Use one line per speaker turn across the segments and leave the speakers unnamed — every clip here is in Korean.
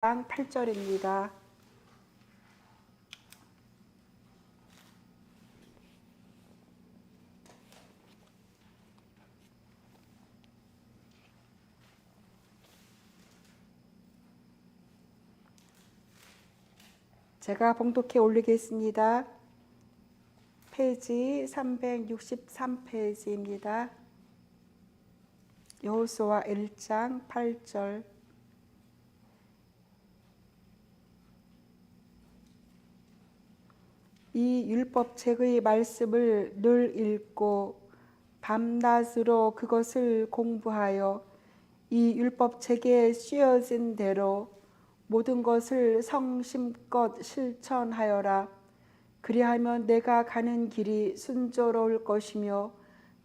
8절입니다. 제가 봉독해 올리겠습니다. 페이지 363페이지입니다. 여호수아 1장 8절. 이 율법책의 말씀을 늘 읽고 밤낮으로 그것을 공부하여 이 율법책에 쓰여진 대로 모든 것을 성심껏 실천하여라. 그리하면 내가 가는 길이 순조로울 것이며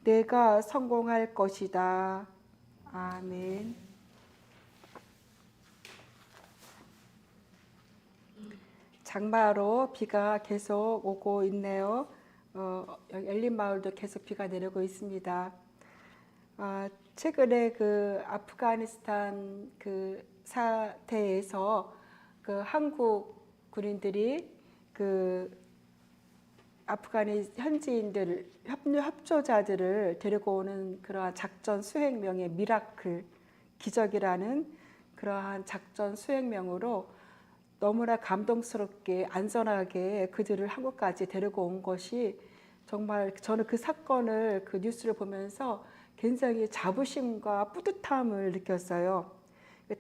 내가 성공할 것이다. 아멘. 장마로 비가 계속 오고 있네요. 여기 엘린마을도 계속 비가 내리고 있습니다. 최근에 그 아프가니스탄 그 사태에서 그 한국 군인들이 그 아프가니 현지인들 협조자들을 데리고 오는 그러한 작전 수행명의 미라클 기적이라는 그러한 작전 수행명으로 너무나 감동스럽게 안전하게 그들을 한국까지 데리고 온 것이 정말 저는 그 사건을 그 뉴스를 보면서 굉장히 자부심과 뿌듯함을 느꼈어요.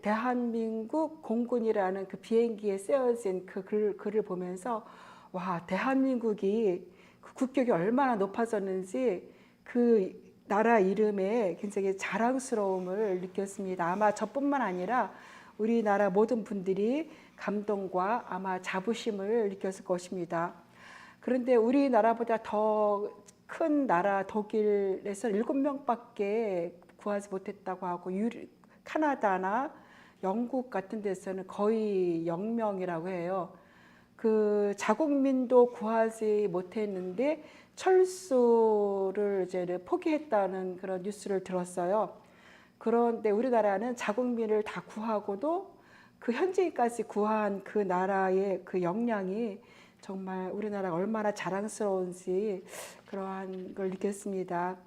대한민국 공군이라는 그 비행기에 쓰여진 그 글을 보면서 와, 대한민국이 그 국격이 얼마나 높아졌는지 그 나라 이름에 굉장히 자랑스러움을 느꼈습니다. 아마 저뿐만 아니라 우리나라 모든 분들이 감동과 아마 자부심을 느꼈을 것입니다. 그런데 우리나라보다 더 큰 나라 독일에서 7명밖에 구하지 못했다고 하고 카나다나 영국 같은 데서는 거의 0명이라고 해요. 그 자국민도 구하지 못했는데 철수를 이제 포기했다는 그런 뉴스를 들었어요. 그런데 우리나라는 자국민을 다 구하고도 그 현지인까지 구한 그 나라의 그 역량이 정말 우리나라가 얼마나 자랑스러운지 그러한 걸 느꼈습니다.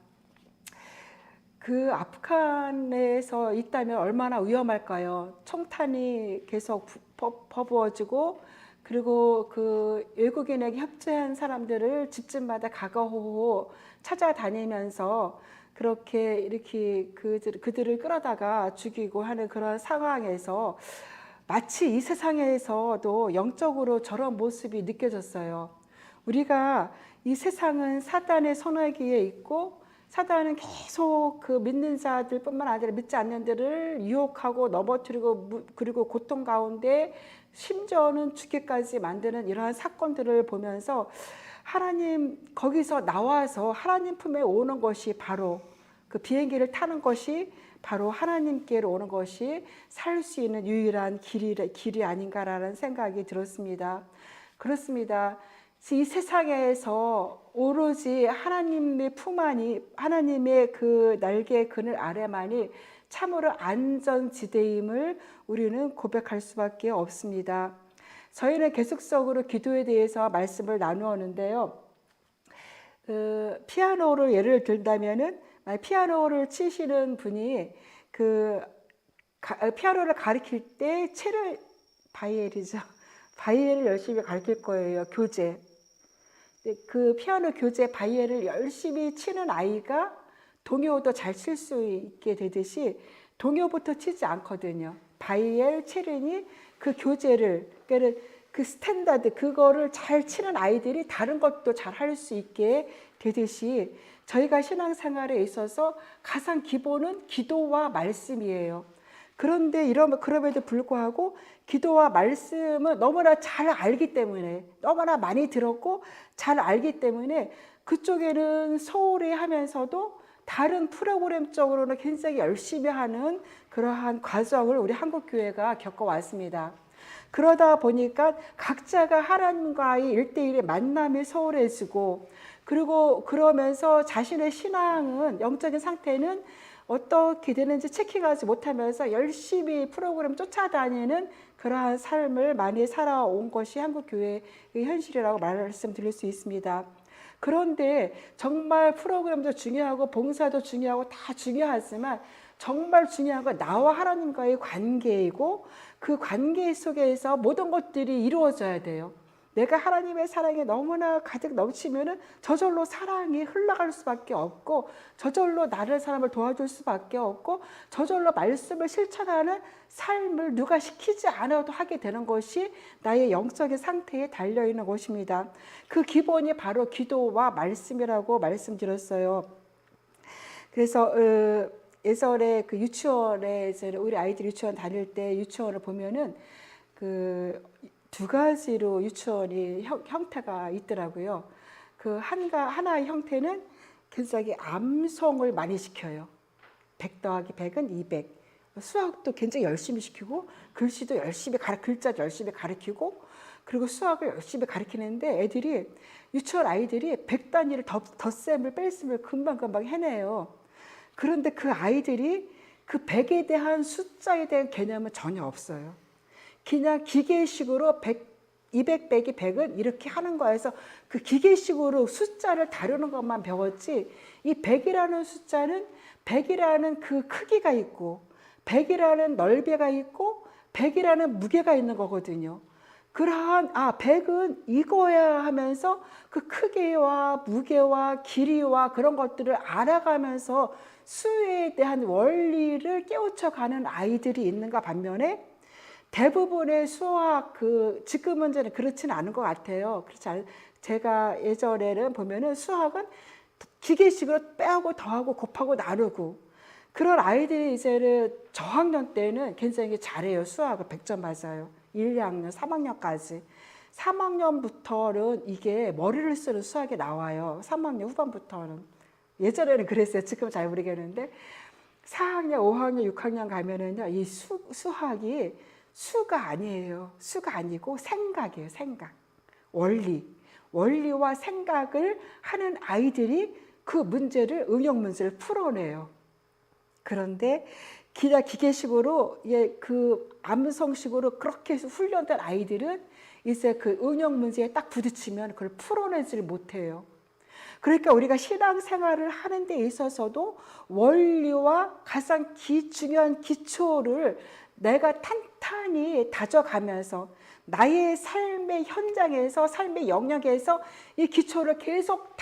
그 아프간에서 있다면 얼마나 위험할까요? 총탄이 계속 퍼부어지고 그리고 그 외국인에게 협조한 사람들을 집집마다 가가호호 찾아다니면서 그렇게 이렇게 그들을 끌어다가 죽이고 하는 그런 상황에서 마치 이 세상에서도 영적으로 저런 모습이 느껴졌어요. 우리가 이 세상은 사단의 손아귀에 있고 사단은 계속 그 믿는 자들뿐만 아니라 믿지 않는 자들을 유혹하고 넘어뜨리고 그리고 고통 가운데 심지어는 죽기까지 만드는 이러한 사건들을 보면서 하나님 거기서 나와서 하나님 품에 오는 것이 바로 그 비행기를 타는 것이 바로 하나님께로 오는 것이 살 수 있는 유일한 길이 아닌가라는 생각이 들었습니다. 그렇습니다. 이 세상에서 오로지 하나님의 품 안이 하나님의 그 날개 그늘 아래만이 참으로 안전지대임을 우리는 고백할 수밖에 없습니다. 저희는 계속적으로 기도에 대해서 말씀을 나누었는데요. 피아노를 예를 들다면은 피아노를 치시는 분이 그 피아노를 가르칠 때 바이엘이죠. 바이엘을 열심히 가르칠 거예요. 교재. 그 피아노 교재 바이엘을 열심히 치는 아이가 동요도 잘 칠 수 있게 되듯이 동요부터 치지 않거든요. 바이엘, 체르니 그 교재를 그 스탠다드 그거를 잘 치는 아이들이 다른 것도 잘 할 수 있게 되듯이 저희가 신앙생활에 있어서 가장 기본은 기도와 말씀이에요. 그런데 그럼에도 불구하고 기도와 말씀은 너무나 잘 알기 때문에 너무나 많이 들었고 잘 알기 때문에 그쪽에는 소홀히 하면서도 다른 프로그램적으로는 굉장히 열심히 하는 그러한 과정을 우리 한국교회가 겪어왔습니다. 그러다 보니까 각자가 하나님과의 1대1의 만남이 소홀해지고 그리고 그러면서 자신의 신앙은 영적인 상태는 어떻게 되는지 체킹하지 못하면서 열심히 프로그램 쫓아다니는 그러한 삶을 많이 살아온 것이 한국교회의 현실이라고 말씀드릴 수 있습니다. 그런데 정말 프로그램도 중요하고 봉사도 중요하고 다 중요하지만 정말 중요한 건 나와 하나님과의 관계이고 그 관계 속에서 모든 것들이 이루어져야 돼요. 내가 하나님의 사랑에 너무나 가득 넘치면은 저절로 사랑이 흘러갈 수밖에 없고 저절로 나를 사람을 도와줄 수밖에 없고 저절로 말씀을 실천하는 삶을 누가 시키지 않아도 하게 되는 것이 나의 영적인 상태에 달려있는 것입니다. 그 기본이 바로 기도와 말씀이라고 말씀드렸어요. 그래서 예전에 그 유치원에 우리 아이들 유치원 다닐 때 유치원을 보면은 그 두 가지로 유치원이 형태가 있더라고요. 그 하나의 형태는 굉장히 암송을 많이 시켜요. 100 더하기 100은 200. 수학도 굉장히 열심히 시키고 글씨도 열심히 글자도 열심히 가르치고 그리고 수학을 열심히 가르치는데 애들이 유치원 아이들이 100단위를 덧셈을 뺄셈을 금방금방 해내요. 그런데 그 아이들이 그 100에 대한 숫자에 대한 개념은 전혀 없어요. 그냥 기계식으로 200 빼기 100은 이렇게 하는 거에서 그 기계식으로 숫자를 다루는 것만 배웠지 이 100이라는 숫자는 100이라는 그 크기가 있고 100이라는 넓이가 있고 100이라는 무게가 있는 거거든요. 그러한 100은 이거야 하면서 그 크기와 무게와 길이와 그런 것들을 알아가면서 수에 대한 원리를 깨우쳐가는 아이들이 있는가 반면에 대부분의 수학 지금 문제는 그렇지는 않은 것 같아요. 제가 예전에는 보면은 수학은 기계식으로 빼고 더하고 곱하고 나누고 그런 아이들이 이제는 저학년 때는 굉장히 잘해요. 수학을 100점 맞아요. 1, 2학년, 3학년까지. 3학년부터는 이게 머리를 쓰는 수학이 나와요. 3학년 후반부터는. 예전에는 그랬어요. 지금 잘 모르겠는데 4학년, 5학년, 6학년 가면은요. 이 수학이 수가 아니에요. 수가 아니고 생각이에요. 생각. 원리와 생각을 하는 아이들이 그 문제를 응용 문제를 풀어내요. 그런데 기계식으로 그 암성식으로 그렇게 해서 훈련된 아이들은 이제 그 응용 문제에 딱 부딪히면 그걸 풀어내지를 못해요. 그러니까 우리가 신앙생활을 하는 데 있어서도 원리와 가장 중요한 기초를 내가 탄탄히 다져가면서 나의 삶의 현장에서 삶의 영역에서 이 기초를 계속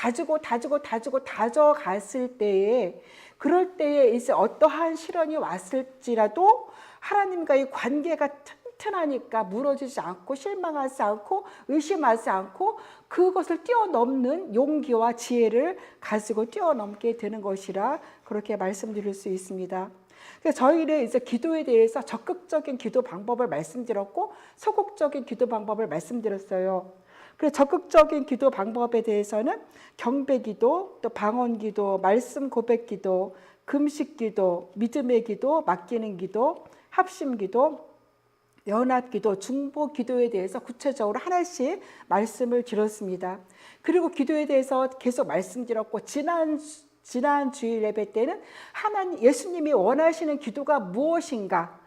다져갔을 때에 그럴 때에 이제 어떠한 시련이 왔을지라도 하나님과의 관계가 튼튼하니까 무너지지 않고 실망하지 않고 의심하지 않고 그것을 뛰어넘는 용기와 지혜를 가지고 뛰어넘게 되는 것이라 그렇게 말씀드릴 수 있습니다. 그래서 저희는 이제 기도에 대해서 적극적인 기도 방법을 말씀드렸고 소극적인 기도 방법을 말씀드렸어요. 그래서 적극적인 기도 방법에 대해서는 경배기도, 또 방언기도, 말씀 고백기도, 금식기도, 믿음의 기도, 맡기는 기도, 합심기도, 연합기도, 중보기도에 대해서 구체적으로 하나씩 말씀을 드렸습니다. 그리고 기도에 대해서 계속 말씀드렸고 지난 주일 예배 때는 예수님이 원하시는 기도가 무엇인가?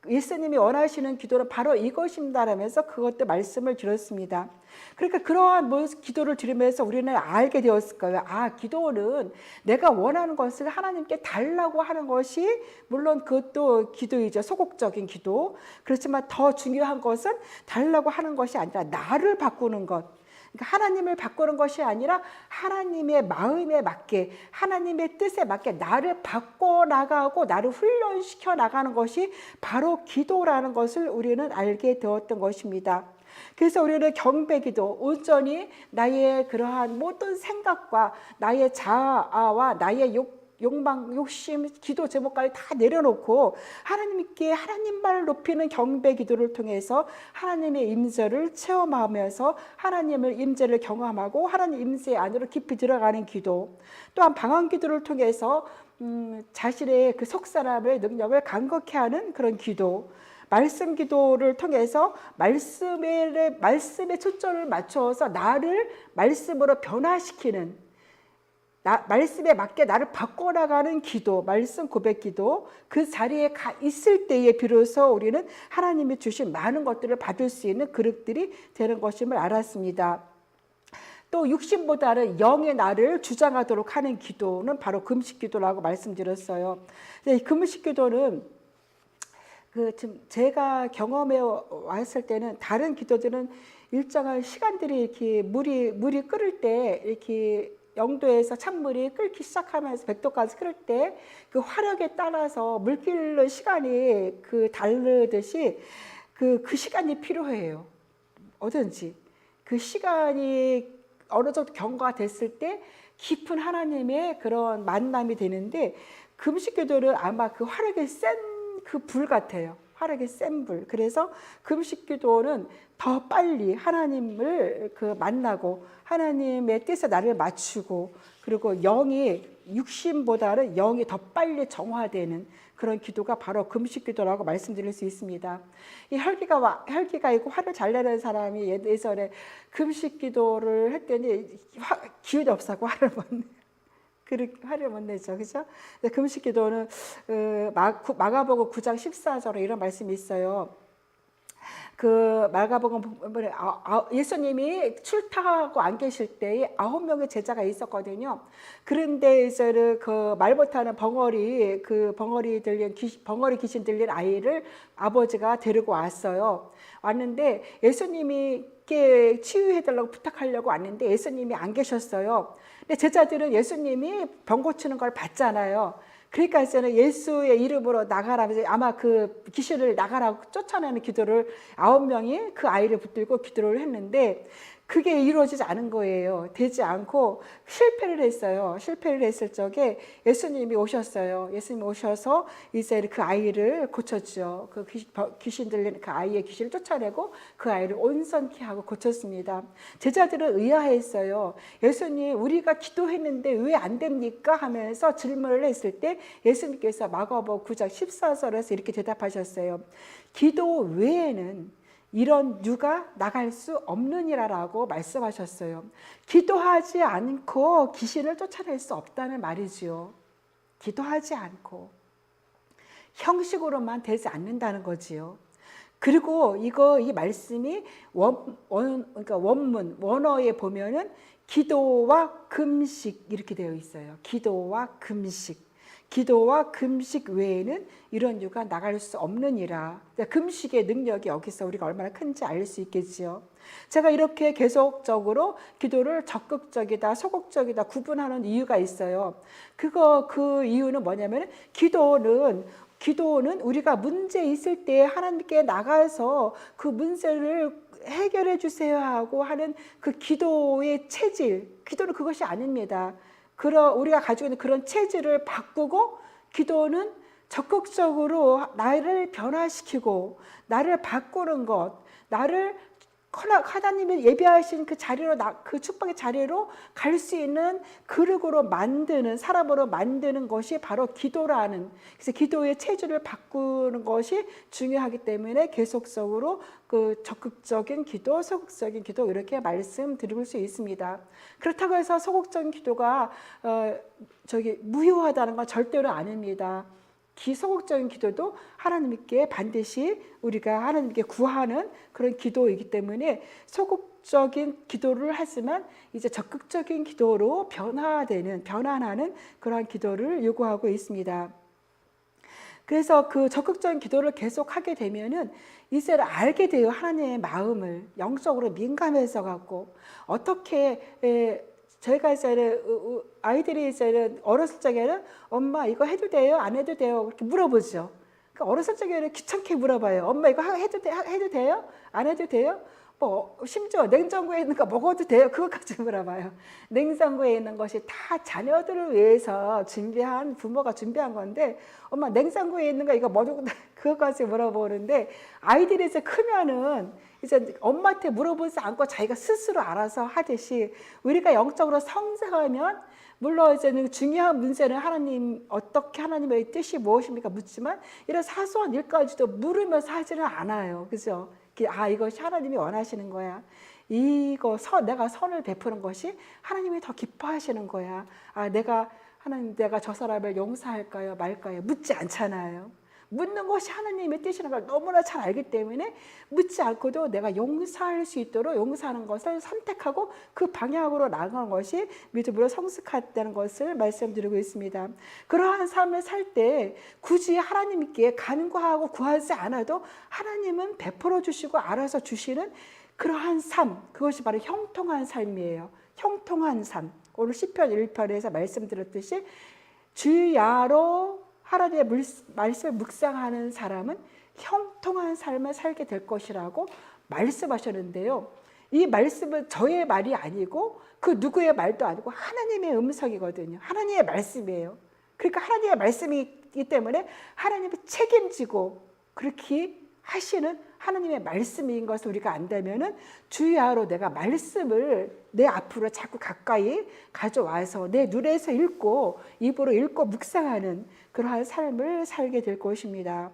예수님이 원하시는 기도는 바로 이것입니다라면서 그것도 말씀을 드렸습니다. 그러니까 그러한 기도를 들으면서 우리는 알게 되었을 거예요. 기도는 내가 원하는 것을 하나님께 달라고 하는 것이 물론 그것도 기도이죠. 소극적인 기도. 그렇지만 더 중요한 것은 달라고 하는 것이 아니라 나를 바꾸는 것. 그러니까 하나님을 바꾸는 것이 아니라 하나님의 마음에 맞게 하나님의 뜻에 맞게 나를 바꿔나가고 나를 훈련시켜 나가는 것이 바로 기도라는 것을 우리는 알게 되었던 것입니다. 그래서 우리는 경배기도 온전히 나의 그러한 모든 생각과 나의 자아와 나의 욕망, 욕심, 기도 제목까지 다 내려놓고 하나님께 하나님만을 높이는 경배 기도를 통해서 하나님의 임재를 체험하면서 하나님의 임재를 경험하고 하나님 임재 안으로 깊이 들어가는 기도, 또한 방언 기도를 통해서 자신의 그 속사람의 능력을 간곡히 하는 그런 기도, 말씀 기도를 통해서 말씀에 초점을 맞춰서 나를 말씀으로 변화시키는 말씀에 맞게 나를 바꿔나가는 기도, 말씀 고백 기도, 그 자리에 가 있을 때에 비로소 우리는 하나님이 주신 많은 것들을 받을 수 있는 그릇들이 되는 것임을 알았습니다. 또 육신보다는 영의 나를 주장하도록 하는 기도는 바로 금식 기도라고 말씀드렸어요. 이 금식 기도는 지금 제가 경험해 왔을 때는 다른 기도들은 일정한 시간들이 이렇게 물이 끓을 때 이렇게 영도에서 찬물이 끓기 시작하면서 100도까지 끓을 때 그 화력에 따라서 물 끓는 시간이 다르듯이 그 시간이 필요해요. 어든지 그 시간이 어느 정도 경과가 됐을 때 깊은 하나님의 그런 만남이 되는데 금식기도는 아마 그 화력이 센 그 불 같아요. 화력이 센 불. 그래서 금식기도는 더 빨리 하나님을 만나고 하나님의 뜻에 나를 맞추고 그리고 육신보다는 영이 더 빨리 정화되는 그런 기도가 바로 금식기도라고 말씀드릴 수 있습니다. 이 혈기가 있고 화를 잘 내는 사람이 예전에 금식기도를 했더니 기운이 없어서 화를 못 내죠. 그죠? 금식기도는 마가복음 9장 14절에 이런 말씀이 있어요. 마가복음 예수님이 출타하고 안 계실 때에 9명의 제자가 있었거든요. 그런데 이제 말 못하는 벙어리 귀신 들린 아이를 아버지가 데리고 왔는데 예수님이 치유해달라고 부탁하려고 왔는데 예수님이 안 계셨어요. 근데 제자들은 예수님이 병 고치는 걸 봤잖아요. 그러니까 이제는 예수의 이름으로 나가라면서 아마 그 귀신을 나가라고 쫓아내는 기도를 9명이 그 아이를 붙들고 기도를 했는데 그게 이루어지지 않은 거예요. 되지 않고 실패를 했어요. 실패를 했을 적에 예수님이 오셨어요. 예수님이 오셔서 이제 그 아이를 고쳤죠. 그 귀신 들린 그 아이의 귀신을 쫓아내고 그 아이를 온전케 하고 고쳤습니다. 제자들은 의아했어요. 예수님, 우리가 기도했는데 왜 안 됩니까? 하면서 질문을 했을 때 예수님께서 마가복음 9장 14절에서 이렇게 대답하셨어요. 기도 외에는 이런 유가 나갈 수 없느니라라고 말씀하셨어요. 기도하지 않고 귀신을 쫓아낼 수 없다는 말이지요. 기도하지 않고 형식으로만 되지 않는다는 거지요. 그리고 이 말씀이 그러니까 원어에 보면은 기도와 금식 이렇게 되어 있어요. 기도와 금식. 기도와 금식 외에는 이런 유가 나갈 수 없느니라. 금식의 능력이 여기서 우리가 얼마나 큰지 알 수 있겠지요. 제가 이렇게 계속적으로 기도를 적극적이다, 소극적이다 구분하는 이유가 있어요. 그 이유는 뭐냐면 기도는 우리가 문제 있을 때 하나님께 나가서 그 문제를 해결해 주세요 하고 하는 그 기도의 체질, 기도는 그것이 아닙니다. 우리가 가지고 있는 그런 체질을 바꾸고 기도는 적극적으로 나를 변화시키고 나를 바꾸는 것, 나를 하나님이 예비하신 그 자리로 그 축복의 자리로 갈 수 있는 그릇으로 만드는 사람으로 만드는 것이 바로 기도라는, 그래서 기도의 체질을 바꾸는 것이 중요하기 때문에 계속적으로 적극적인 기도, 소극적인 기도 이렇게 말씀드릴 수 있습니다. 그렇다고 해서 소극적인 기도가 무효하다는 건 절대로 아닙니다. 소극적인 기도도 하나님께 반드시 우리가 하나님께 구하는 그런 기도이기 때문에 소극적인 기도를 하지만 이제 적극적인 기도로 변환하는 그러한 기도를 요구하고 있습니다. 그래서 그 적극적인 기도를 계속 하게 되면은 이제 알게 돼요. 하나님의 마음을 영적으로 민감해서 갖고 어떻게 저희가 이제 아이들이 이제 어렸을 적에는 엄마 이거 해도 돼요? 안 해도 돼요? 이렇게 물어보죠. 그러니까 어렸을 적에는 귀찮게 물어봐요. 엄마 이거 해도 돼요? 안 해도 돼요? 심지어 냉장고에 있는 거 먹어도 돼요? 그것까지 물어봐요. 냉장고에 있는 것이 다 자녀들을 위해서 부모가 준비한 건데 엄마 냉장고에 있는 거 이거 먹어도 그것까지 물어보는데 아이들이 이제 크면은 이제 엄마한테 물어보지 않고 자기가 스스로 알아서 하듯이 우리가 영적으로 성장하면 물론 이제는 중요한 문제는 어떻게 하나님의 뜻이 무엇입니까 묻지만 이런 사소한 일까지도 물으면서 하지는 않아요. 그죠? 이것이 하나님이 원하시는 거야. 내가 선을 베푸는 것이 하나님이 더 기뻐하시는 거야. 내가 저 사람을 용서할까요, 말까요? 묻지 않잖아요. 묻는 것이 하나님의 뜻이라는 걸 너무나 잘 알기 때문에 묻지 않고도 내가 용서할 수 있도록 용서하는 것을 선택하고 그 방향으로 나아가는 것이 믿음으로 성숙하다는 것을 말씀드리고 있습니다. 그러한 삶을 살 때 굳이 하나님께 간구하고 구하지 않아도 하나님은 베풀어 주시고 알아서 주시는 그러한 삶, 그것이 바로 형통한 삶이에요. 형통한 삶. 오늘 시편 1편에서 말씀드렸듯이 주야로 하나님의 말씀을 묵상하는 사람은 형통한 삶을 살게 될 것이라고 말씀하셨는데요. 이 말씀은 저의 말이 아니고 그 누구의 말도 아니고 하나님의 음성이거든요. 하나님의 말씀이에요. 그러니까 하나님의 말씀이기 때문에 하나님이 책임지고 그렇게 하시는 하나님의 말씀인 것을 우리가 안다면은 주야로 내가 말씀을 내 앞으로 자꾸 가까이 가져와서 내 눈에서 읽고 입으로 읽고 묵상하는 그러한 삶을 살게 될 것입니다.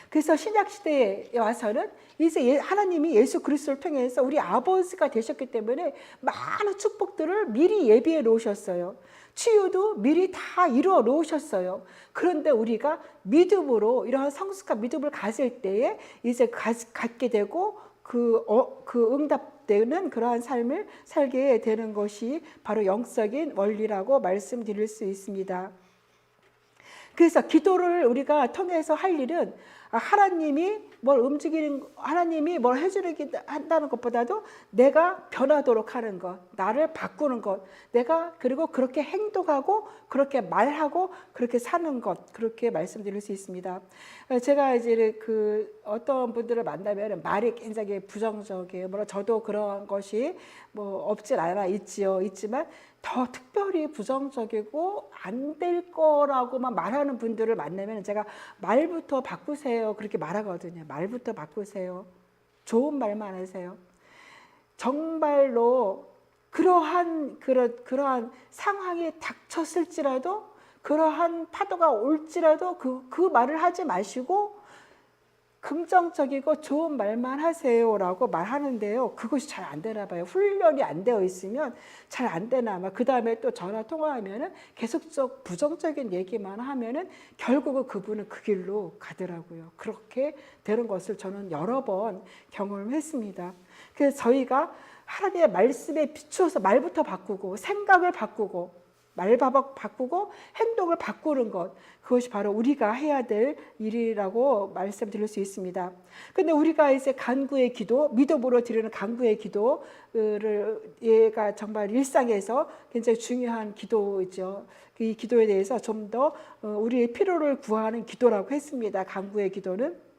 그래서 신약 시대에 와서는 이제 하나님이 예수 그리스도를 통해서 우리 아버지가 되셨기 때문에 많은 축복들을 미리 예비해 놓으셨어요. 치유도 미리 다 이루어 놓으셨어요. 그런데 우리가 믿음으로 이러한 성숙한 믿음을 가질 때에 이제 갖게 되고 그 응답되는 그러한 삶을 살게 되는 것이 바로 영적인 원리라고 말씀드릴 수 있습니다. 그래서 기도를 우리가 통해서 할 일은 하나님이 하나님이 뭘 해주는 한다는 것보다도 내가 변하도록 하는 것, 나를 바꾸는 것, 그리고 그렇게 행동하고 그렇게 말하고 그렇게 사는 것, 그렇게 말씀드릴 수 있습니다. 제가 이제 어떤 분들을 만나면 말이 굉장히 부정적이에요. 저도 그런 것이 없진 않아 있지만 더 특별히 부정적이고 안 될 거라고만 말하는 분들을 만나면 제가 말부터 바꾸세요 그렇게 말하거든요. 말부터 바꾸세요. 좋은 말만 하세요. 정말로 그러한 상황이 닥쳤을지라도 그러한 파도가 올지라도 그 말을 하지 마시고 긍정적이고 좋은 말만 하세요라고 말하는데요. 그것이 잘 안 되나 봐요. 훈련이 안 되어 있으면 잘 안 되나 봐. 그 다음에 또 전화 통화하면은 계속적 부정적인 얘기만 하면은 결국은 그분은 그 길로 가더라고요. 그렇게 되는 것을 저는 여러 번 경험했습니다. 그래서 저희가 하나님의 말씀에 비추어서 말부터 바꾸고 생각을 바꾸고 바꾸고 행동을 바꾸는 것, 그것이 바로 우리가 해야 될 일이라고 말씀드릴 수 있습니다. 근데 우리가 이제 간구의 기도, 믿음으로 드리는 간구의 기도를 얘가 정말 일상에서 굉장히 중요한 기도이죠. 이 기도에 대해서 좀 더 우리의 필요를 구하는 기도라고 했습니다. 간구의 기도는.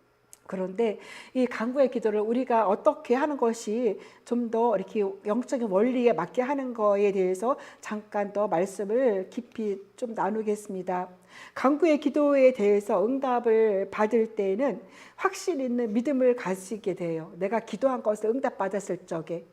그런데 이 간구의 기도를 우리가 어떻게 하는 것이 좀 더 이렇게 영적인 원리에 맞게 하는 거에 대해서 잠깐 더 말씀을 깊이 좀 나누겠습니다. 간구의 기도에 대해서 응답을 받을 때는 확신 있는 믿음을 가지게 돼요. 내가 기도한 것을 응답받았을 적에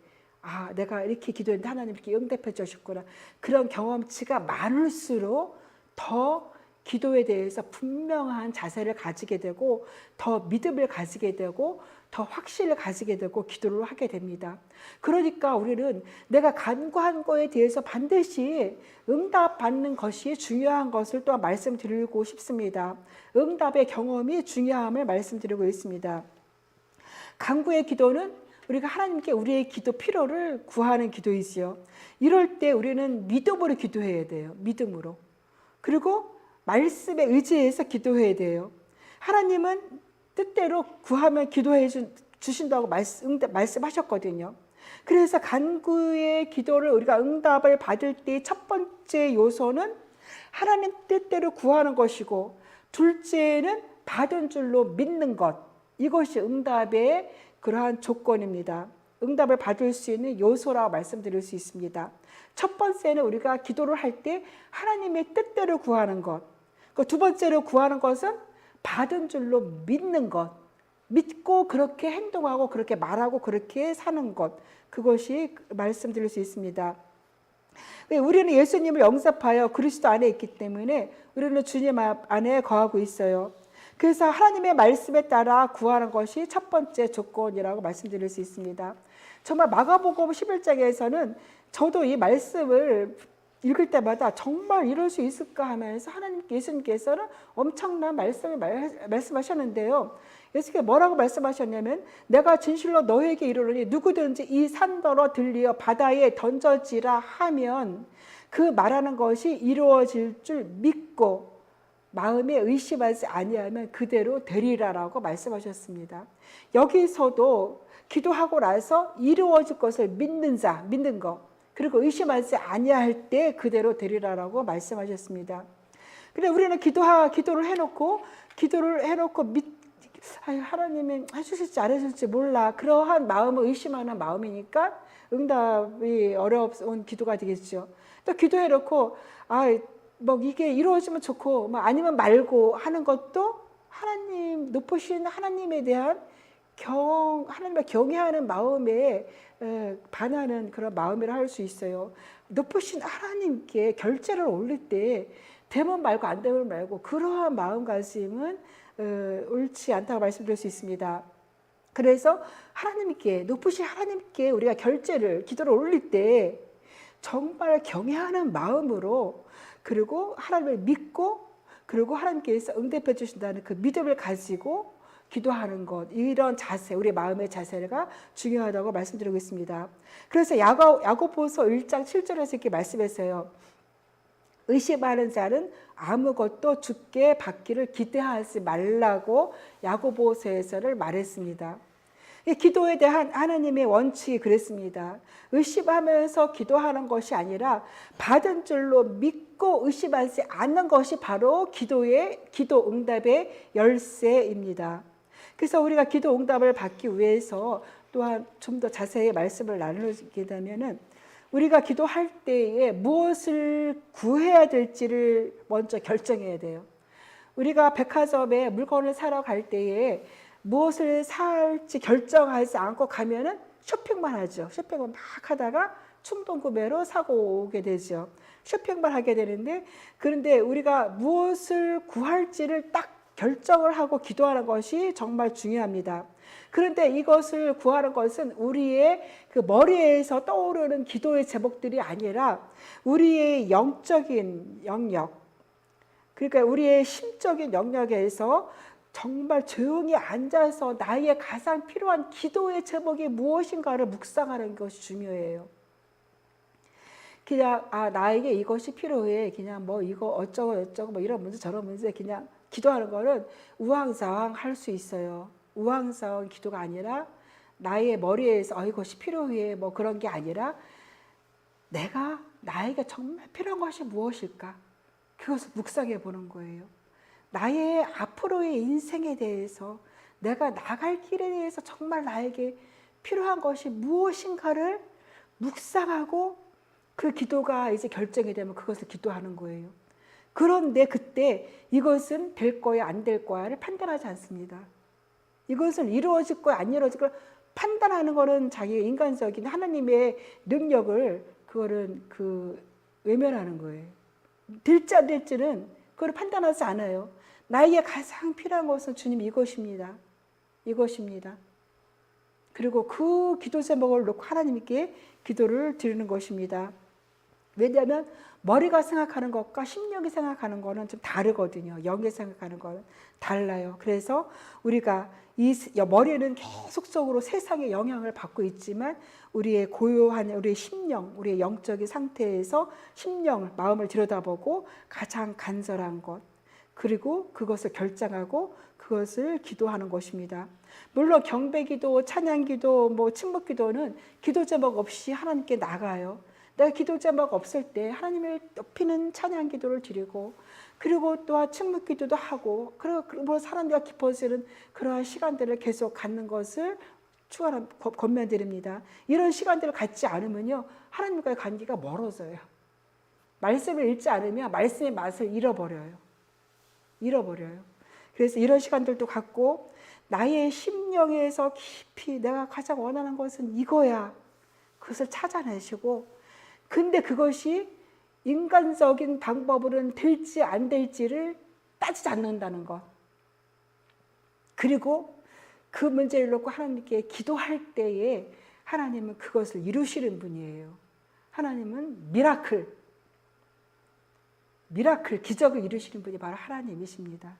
내가 이렇게 기도했는데 하나님 이렇게 응답해 주셨구나. 그런 경험치가 많을수록 더 기도에 대해서 분명한 자세를 가지게 되고 더 믿음을 가지게 되고 더 확신을 가지게 되고 기도를 하게 됩니다. 그러니까 우리는 내가 간구한 거에 대해서 반드시 응답받는 것이 중요한 것을 또 말씀드리고 싶습니다. 응답의 경험이 중요함을 말씀드리고 있습니다. 간구의 기도는 우리가 하나님께 우리의 기도 필요를 구하는 기도이지요. 이럴 때 우리는 믿음으로 기도해야 돼요. 믿음으로. 그리고 말씀에 의지해서 기도해야 돼요. 하나님은 뜻대로 구하면 기도해 주신다고 말씀하셨거든요. 그래서 간구의 기도를 우리가 응답을 받을 때 첫 번째 요소는 하나님 뜻대로 구하는 것이고, 둘째는 받은 줄로 믿는 것. 이것이 응답의 그러한 조건입니다. 응답을 받을 수 있는 요소라고 말씀드릴 수 있습니다. 첫 번째는 우리가 기도를 할 때 하나님의 뜻대로 구하는 것. 두 번째로 구하는 것은 받은 줄로 믿는 것. 믿고 그렇게 행동하고 그렇게 말하고 그렇게 사는 것. 그것이 말씀드릴 수 있습니다. 우리는 예수님을 영접하여 그리스도 안에 있기 때문에 우리는 주님 안에 거하고 있어요. 그래서 하나님의 말씀에 따라 구하는 것이 첫 번째 조건이라고 말씀드릴 수 있습니다. 정말 마가복음 11장에서는 저도 이 말씀을 읽을 때마다 정말 이럴 수 있을까 하면서 예수님께서는 엄청난 말씀을 말씀하셨는데요. 예수님께서 뭐라고 말씀하셨냐면 내가 진실로 너에게 이르노니 누구든지 이 산더러 들리어 바다에 던져지라 하면 그 말하는 것이 이루어질 줄 믿고 마음에 의심하지 아니하면 그대로 되리라라고 말씀하셨습니다. 여기서도 기도하고 나서 이루어질 것을 믿는 자, 믿는 것, 그리고 의심하지 아니할 때 그대로 되리라라고 말씀하셨습니다. 근데 우리는 기도를 해놓고 하나님이 해주실지 안 해주실지 몰라. 그러한 마음을 의심하는 마음이니까 응답이 어려운 기도가 되겠죠. 또 기도해놓고 뭐 이게 이루어지면 좋고 뭐 아니면 말고 하는 것도 하나님 높으신 하나님에 대한 하나님을 경외하는 마음에 반하는 그런 마음이라 할 수 있어요. 높으신 하나님께 결제를 올릴 때 되면 말고 안 되면 말고 그러한 마음가짐은 옳지 않다고 말씀드릴 수 있습니다. 그래서 높으신 하나님께 우리가 기도를 올릴 때 정말 경외하는 마음으로 그리고 하나님을 믿고 그리고 하나님께서 응답해 주신다는 그 믿음을 가지고 기도하는 것, 이런 자세, 우리 마음의 자세가 중요하다고 말씀드리고 있습니다. 그래서 야고보서 1장 7절에서 이렇게 말씀했어요. 의심하는 자는 아무것도 주께 받기를 기대하지 말라고 야고보서에서를 말했습니다. 기도에 대한 하나님의 원칙이 그랬습니다. 의심하면서 기도하는 것이 아니라 받은 줄로 믿고 의심하지 않는 것이 바로 기도 응답의 열쇠입니다. 그래서 우리가 기도 응답을 받기 위해서 또한 좀 더 자세히 말씀을 나누게 되면은 우리가 기도할 때에 무엇을 구해야 될지를 먼저 결정해야 돼요. 우리가 백화점에 물건을 사러 갈 때에 무엇을 살지 결정하지 않고 가면은 쇼핑만 하죠. 쇼핑을 막 하다가 충동 구매로 사고 오게 되죠. 쇼핑만 하게 되는데, 그런데 우리가 무엇을 구할지를 딱 결정을 하고 기도하는 것이 정말 중요합니다. 그런데 이것을 구하는 것은 우리의 그 머리에서 떠오르는 기도의 제목들이 아니라 우리의 영적인 영역, 그러니까 우리의 심적인 영역에서 정말 조용히 앉아서 나의 가장 필요한 기도의 제목이 무엇인가를 묵상하는 것이 중요해요. 그냥 나에게 이것이 필요해, 그냥 뭐 이거 어쩌고 뭐 이런 문제 저런 문제 그냥 기도하는 거는 우왕좌왕 할 수 있어요. 우왕좌왕 기도가 아니라 나의 머리에서 이것이 필요해 뭐 그런 게 아니라 나에게 정말 필요한 것이 무엇일까? 그것을 묵상해 보는 거예요. 나의 앞으로의 인생에 대해서, 내가 나갈 길에 대해서 정말 나에게 필요한 것이 무엇인가를 묵상하고 그 기도가 이제 결정이 되면 그것을 기도하는 거예요. 그런데 그때 이것은 될 거야 안 될 거야를 판단하지 않습니다. 이것은 이루어질 거야 안 이루어질 거야 판단하는 거는 자기의 인간적인 하나님의 능력을 그거는 외면하는 거예요. 될지 안 될지는 그걸 판단하지 않아요. 나에게 가장 필요한 것은 주님 이것입니다. 그리고 그 기도 제목을 놓고 하나님께 기도를 드리는 것입니다. 왜냐하면 머리가 생각하는 것과 심령이 생각하는 것은 좀 다르거든요. 영이 생각하는 것은 달라요. 그래서 우리가 이 머리는 계속적으로 세상의 영향을 받고 있지만 우리의 고요한 우리의 심령, 우리의 영적인 상태에서 심령을, 마음을 들여다보고 가장 간절한 것, 그리고 그것을 결정하고 그것을 기도하는 것입니다. 물론 경배기도, 찬양기도, 뭐 침묵기도는 기도 제목 없이 하나님께 나가요. 내가 기도 제목 없을 때 하나님을 높이는 찬양기도를 드리고, 그리고 또한 침묵기도도 하고, 그리고 사람들과 깊어지는 그러한 시간들을 계속 갖는 것을 권면드립니다. 이런 시간들을 갖지 않으면요, 하나님과의 관계가 멀어져요. 말씀을 읽지 않으면 말씀의 맛을 잃어버려요. 그래서 이런 시간들도 갖고 나의 심령에서 깊이 내가 가장 원하는 것은 이거야. 그것을 찾아내시고, 근데 그것이 인간적인 방법으로는 될지 안 될지를 따지지 않는다는 것. 그리고 그 문제를 놓고 하나님께 기도할 때에 하나님은 그것을 이루시는 분이에요. 하나님은 미라클, 기적을 이루시는 분이 바로 하나님이십니다.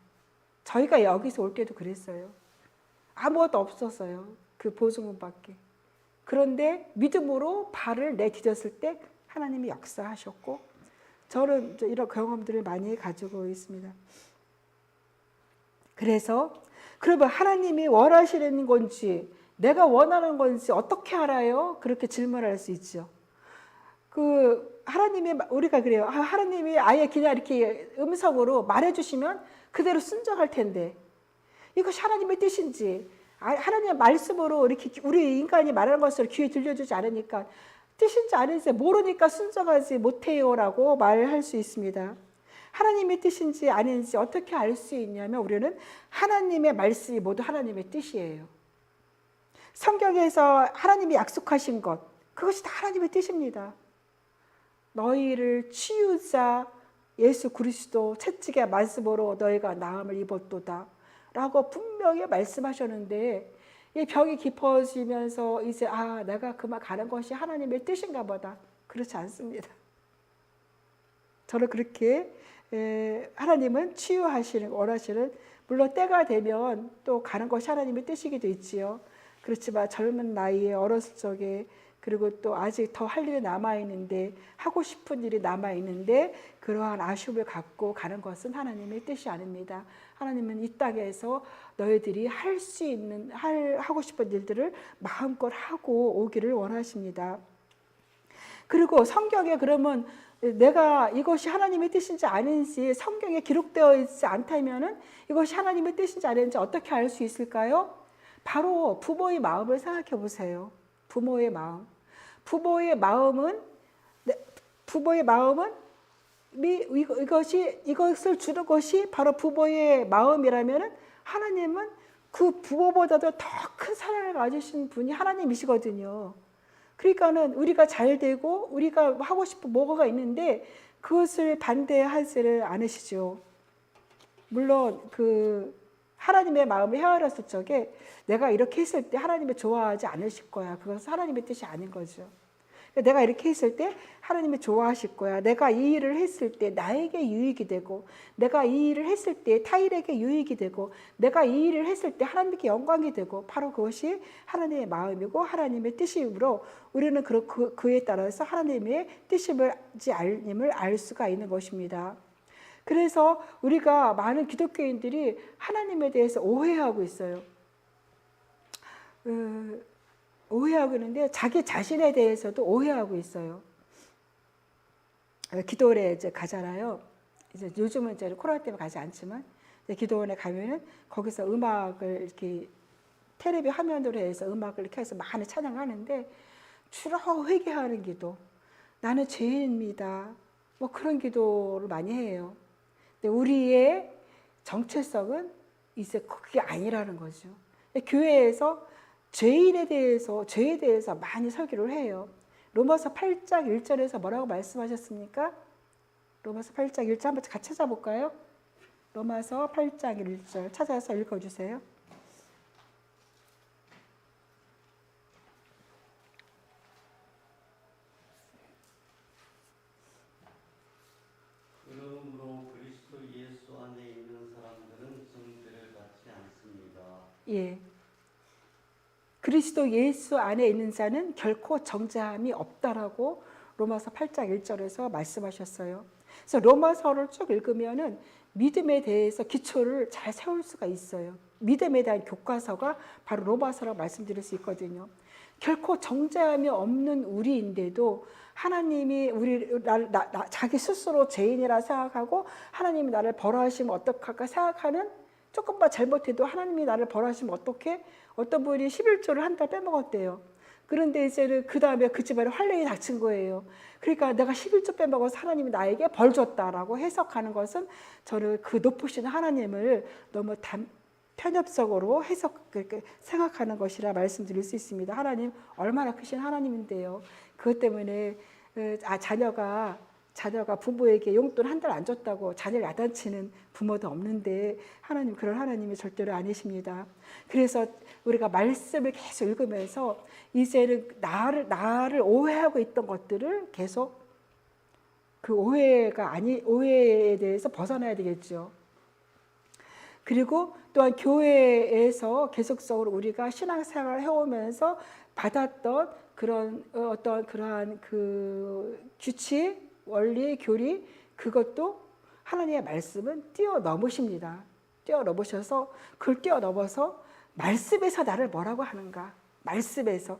저희가 여기서 올 때도 그랬어요. 아무것도 없었어요. 그 보증금밖에. 그런데 믿음으로 발을 내디뎠을 때 하나님이 역사하셨고, 저는 이런 경험들을 많이 가지고 있습니다. 그래서 그러면 하나님이 원하시는 건지 내가 원하는 건지 어떻게 알아요? 그렇게 질문할 수 있죠. 하나님이, 우리가 그래요. 하나님이 아예 그냥 이렇게 음성으로 말해주시면 그대로 순종할 텐데, 이것이 하나님의 뜻인지, 하나님의 말씀으로 이렇게 우리 인간이 말하는 것을 귀에 들려주지 않으니까, 뜻인지 아닌지 모르니까 순종하지 못해요라고 말할 수 있습니다. 하나님의 뜻인지 아닌지 어떻게 알 수 있냐면, 우리는 하나님의 말씀이 모두 하나님의 뜻이에요. 성경에서 하나님이 약속하신 것, 그것이 다 하나님의 뜻입니다. 너희를 치유자 예수 그리스도 채찍의 말씀으로 너희가 나음을 입었도다 라고 분명히 말씀하셨는데, 이 병이 깊어지면서 이제 내가 그만 가는 것이 하나님의 뜻인가 보다. 그렇지 않습니다. 저는 그렇게 하나님은 치유하시는, 원하시는, 물론 때가 되면 또 가는 것이 하나님의 뜻이기도 있지요. 그렇지만 젊은 나이에, 어렸을 적에, 그리고 또 아직 더 할 일이 남아있는데, 하고 싶은 일이 남아있는데 그러한 아쉬움을 갖고 가는 것은 하나님의 뜻이 아닙니다. 하나님은 이 땅에서 너희들이 할 수 있는, 하고 싶은 일들을 마음껏 하고 오기를 원하십니다. 그리고 성경에 그러면 내가 이것이 하나님의 뜻인지 아닌지 성경에 기록되어 있지 않다면은 이것이 하나님의 뜻인지 아닌지 어떻게 알 수 있을까요? 바로 부모의 마음을 생각해 보세요. 부모의 마음. 부모의 마음은 이것을 주는 것이 바로 부모의 마음이라면, 하나님은 그 부모보다도 더 큰 사랑을 가지신 분이 하나님이시거든요. 그러니까는 우리가 잘 되고 우리가 하고 싶은 뭐가 있는데 그것을 반대하지를 않으시죠. 물론 하나님의 마음을 헤아렸을 적에 내가 이렇게 했을 때 하나님이 좋아하지 않으실 거야. 그것은 하나님의 뜻이 아닌 거죠. 내가 이렇게 했을 때 하나님이 좋아하실 거야. 내가 이 일을 했을 때 나에게 유익이 되고, 내가 이 일을 했을 때 타인에게 유익이 되고, 내가 이 일을 했을 때 하나님께 영광이 되고, 바로 그것이 하나님의 마음이고 하나님의 뜻이므로 우리는 그에 따라서 하나님의 뜻임을지 아님을 알 수가 있는 것입니다. 그래서 우리가 많은 기독교인들이 하나님에 대해서 오해하고 있어요. 오해하고 있는데 자기 자신에 대해서도 오해하고 있어요. 기도원에 이제 가잖아요. 이제 요즘은 이제 코로나 때문에 가지 않지만, 이제 기도원에 가면은 거기서 음악을 이렇게 테레비 화면으로 해서 음악을 이렇게 해서 많이 찬양하는데, 주로 회개하는 기도, 나는 죄인입니다, 뭐 그런 기도를 많이 해요. 근데 우리의 정체성은 이제 그게 아니라는 거죠. 교회에서 죄에 대해서 많이 설교를 해요. 로마서 8장 1절에서 뭐라고 말씀하셨습니까? 로마서 8장 1절 한번 같이 찾아볼까요? 로마서 8장 1절 찾아서 읽어주세요.
그러므로 그리스도 예수 안에 있는 사람들은 정죄를 받지 않습니다.
예. 그리스도 예수 안에 있는 자는 결코 정죄함이 없다라고 로마서 8장 1절에서 말씀하셨어요. 그래서 로마서를 쭉 읽으면은 믿음에 대해서 기초를 잘 세울 수가 있어요. 믿음에 대한 교과서가 바로 로마서라고 말씀드릴 수 있거든요. 결코 정죄함이 없는 우리인데도 하나님이 자기 스스로 죄인이라 생각하고 하나님이 나를 벌하시면 어떡할까 생각하는, 조금만 잘못해도 하나님이 나를 벌하시면 어떻게, 어떤 분이 11조를 한 달 빼먹었대요. 그런데 이제는 그 다음에 그 집안에 환란이 닥친 거예요. 그러니까 내가 11조 빼먹어서 하나님이 나에게 벌 줬다라고 해석하는 것은 저는 그 높으신 하나님을 너무 편협적으로 생각하는 것이라 말씀드릴 수 있습니다. 하나님 얼마나 크신 하나님인데요. 그것 때문에 자녀가 부모에게 용돈 한 달 안 줬다고 자녀를 야단치는 부모도 없는데 하나님 그런 하나님이 절대로 아니십니다. 그래서 우리가 말씀을 계속 읽으면서 이제는 나를 오해하고 있던 것들을 계속 그 오해에 대해서 벗어나야 되겠죠. 그리고 또한 교회에서 계속적으로 우리가 신앙생활을 해오면서 받았던 그러한 그 규칙, 원리, 교리, 그것도 하나님의 말씀은 뛰어넘으십니다. 뛰어넘으셔서 그걸 뛰어넘어서 말씀에서 나를 뭐라고 하는가? 말씀에서.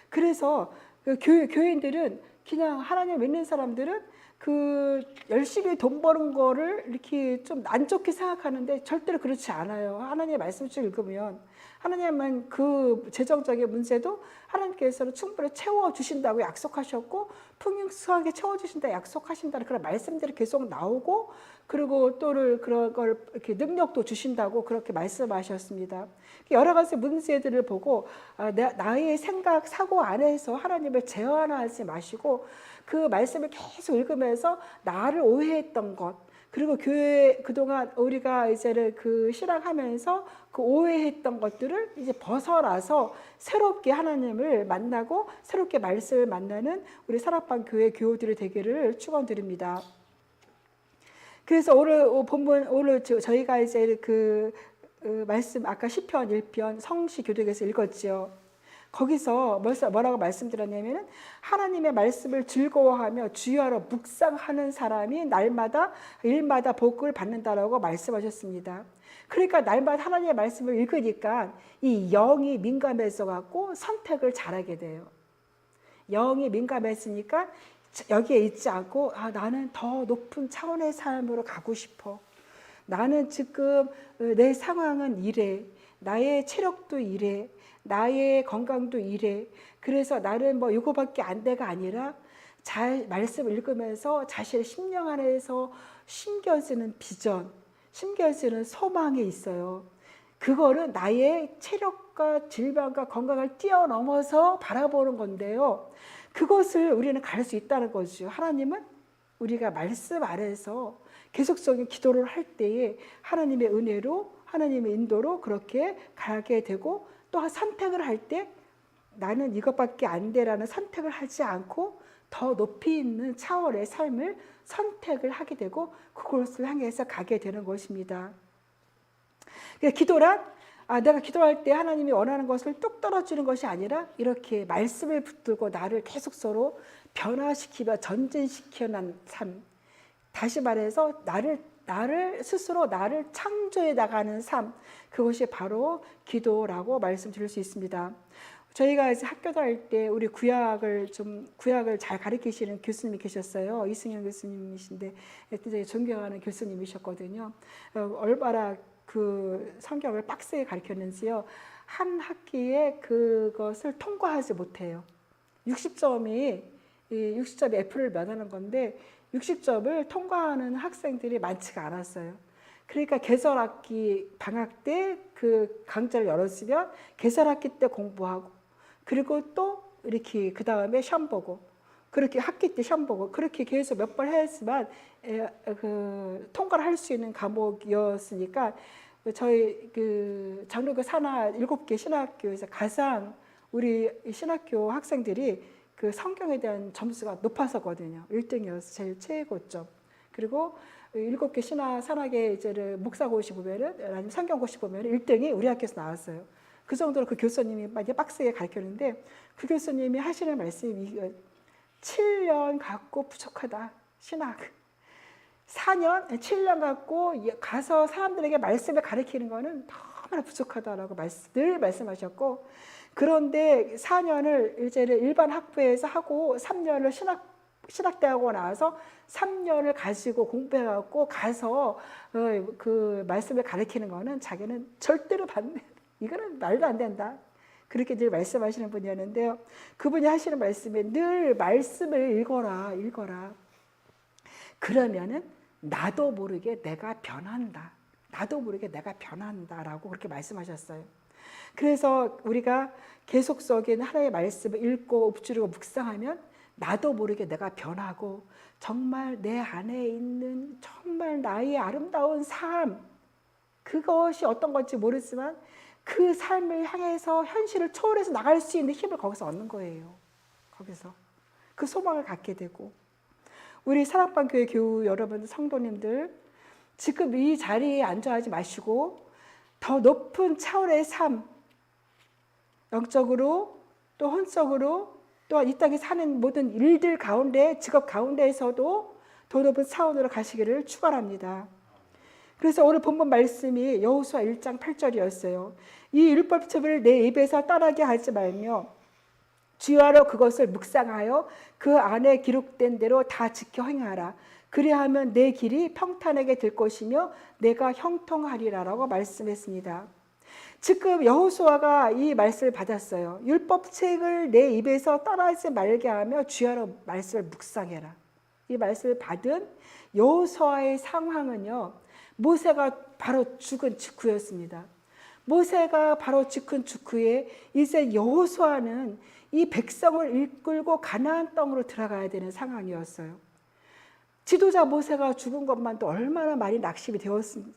그래서 그 교인들은 그냥 하나님을 믿는 사람들은 그 열심히 돈 버는 거를 이렇게 좀 안 좋게 생각하는데 절대로 그렇지 않아요. 하나님의 말씀을 쭉 읽으면 하나님은 그 재정적인 문제도 하나님께서는 충분히 채워주신다고 약속하셨고 풍성하게 채워주신다 약속하신다는 그런 말씀들이 계속 나오고 그리고 또를 그런 걸 이렇게 능력도 주신다고 그렇게 말씀하셨습니다. 여러 가지 문제들을 보고 나의 생각, 사고 안에서 하나님을 제한하지 마시고 그 말씀을 계속 읽으면서 나를 오해했던 것 그리고 교회 그동안 우리가 이제는 그 신앙하면서 그 오해했던 것들을 이제 벗어나서 새롭게 하나님을 만나고 새롭게 말씀을 만나는 우리 사랑방 교회 교우들이 되기를 축원드립니다. 그래서 오늘 저희가 이제 그 말씀 아까 시편 1편 성시 교독에서 읽었지요. 거기서 뭐라고 말씀드렸냐면은 하나님의 말씀을 즐거워하며 주야로 묵상하는 사람이 날마다 일마다 복을 받는다라고 말씀하셨습니다. 그러니까 날마다 하나님의 말씀을 읽으니까 이 영이 민감해져 갖고 선택을 잘하게 돼요. 영이 민감했으니까 여기에 있지 않고 나는 더 높은 차원의 삶으로 가고 싶어. 나는 지금 내 상황은 이래. 나의 체력도 이래. 나의 건강도 이래. 그래서 나는 뭐 이거밖에 안 돼가 아니라 잘 말씀을 읽으면서 자신의 심령 안에서 심겨지는 비전, 심겨지는 소망이 있어요. 그거는 나의 체력과 질병과 건강을 뛰어넘어서 바라보는 건데요. 그것을 우리는 갈 수 있다는 거죠. 하나님은 우리가 말씀 아래서 계속적인 기도를 할 때에 하나님의 은혜로 하나님의 인도로 그렇게 가게 되고 또 선택을 할 때 나는 이것밖에 안 돼라는 선택을 하지 않고 더 높이 있는 차원의 삶을 선택을 하게 되고 그곳을 향해서 가게 되는 것입니다. 기도란 내가 기도할 때 하나님이 원하는 것을 뚝 떨어주는 것이 아니라 이렇게 말씀을 붙들고 나를 계속 서로 변화시키며 전진시키는 삶. 다시 말해서 나를 스스로 나를 창조해 나가는 삶. 그것이 바로 기도라고 말씀드릴 수 있습니다. 저희가 이제 학교 다닐 때 우리 구약을 잘 가르치시는 교수님이 계셨어요. 이승현 교수님이신데 굉장히 존경하는 교수님이셨거든요. 얼마나 그 성경을 빡세게 가르쳤는지요. 한 학기에 그것을 통과하지 못해요. 60점이 F를 면하는 건데 60점을 통과하는 학생들이 많지가 않았어요. 그러니까 계절학기 방학 때 그 강좌를 열었으면 계절학기 때 공부하고 그리고 또 이렇게 그 다음에 시험 보고 그렇게 학기 때 시험 보고 그렇게 계속 몇 번 했지만 통과를 할 수 있는 과목이었으니까 저희 그 장로교 산하 7개 신학교에서 가장 우리 신학교 학생들이 그 성경에 대한 점수가 높았었거든요. 1등이어서 제일 최고점. 그리고 7개 산하계 이제 목사고시 보면은 아니면 성경고시 보면은 1등이 우리 학교에서 나왔어요. 그 정도로 그 교수님이 많이 빡세게 가르쳤는데 그 교수님이 하시는 말씀이 7년 갖고 부족하다. 신학. 7년 갖고 가서 사람들에게 말씀을 가르치는 거는 너무나 부족하다라고 늘 말씀하셨고 그런데 4년을 이제는 일반 학부에서 하고 3년을 신학대학원 나와서 3년을 가지고 공부해갖고 가서 그 말씀을 가르치는 거는 자기는 절대로 이거는 말도 안 된다. 그렇게 늘 말씀하시는 분이었는데요. 그분이 하시는 말씀에 늘 말씀을 읽어라. 그러면은 나도 모르게 내가 변한다. 나도 모르게 내가 변한다라고 그렇게 말씀하셨어요. 그래서 우리가 계속적인 하나님의 말씀을 읽고 읊조리고 묵상하면 나도 모르게 내가 변하고 정말 내 안에 있는 정말 나의 아름다운 삶, 그것이 어떤 건지 모르지만 그 삶을 향해서 현실을 초월해서 나갈 수 있는 힘을 거기서 얻는 거예요. 거기서 그 소망을 갖게 되고, 우리 사랑방교회 교우 여러분 성도님들, 지금 이 자리에 앉아하지 마시고 더 높은 차원의 삶, 영적으로 또 혼적으로 또한 이 땅에 사는 모든 일들 가운데, 직업 가운데에서도 더 높은 차원으로 가시기를 축원합니다. 그래서 오늘 본문 말씀이 여호수아 1장 8절이었어요. 이 율법책을 내 입에서 떠나게 하지 말며 주야로 그것을 묵상하여 그 안에 기록된 대로 다 지켜 행하라. 그리하면 내 길이 평탄하게 될 것이며 내가 형통하리라라고 말씀했습니다. 지금 여호수아가 이 말씀을 받았어요. 율법책을 내 입에서 떠나지 말게 하며 주야로 말씀을 묵상해라. 이 말씀을 받은 여호수아의 상황은요, 모세가 바로 죽은 직후였습니다. 모세가 바로 죽은 직후에 이제 여호수아는 이 백성을 이끌고 가나안 땅으로 들어가야 되는 상황이었어요. 지도자 모세가 죽은 것만도 얼마나 많이 낙심이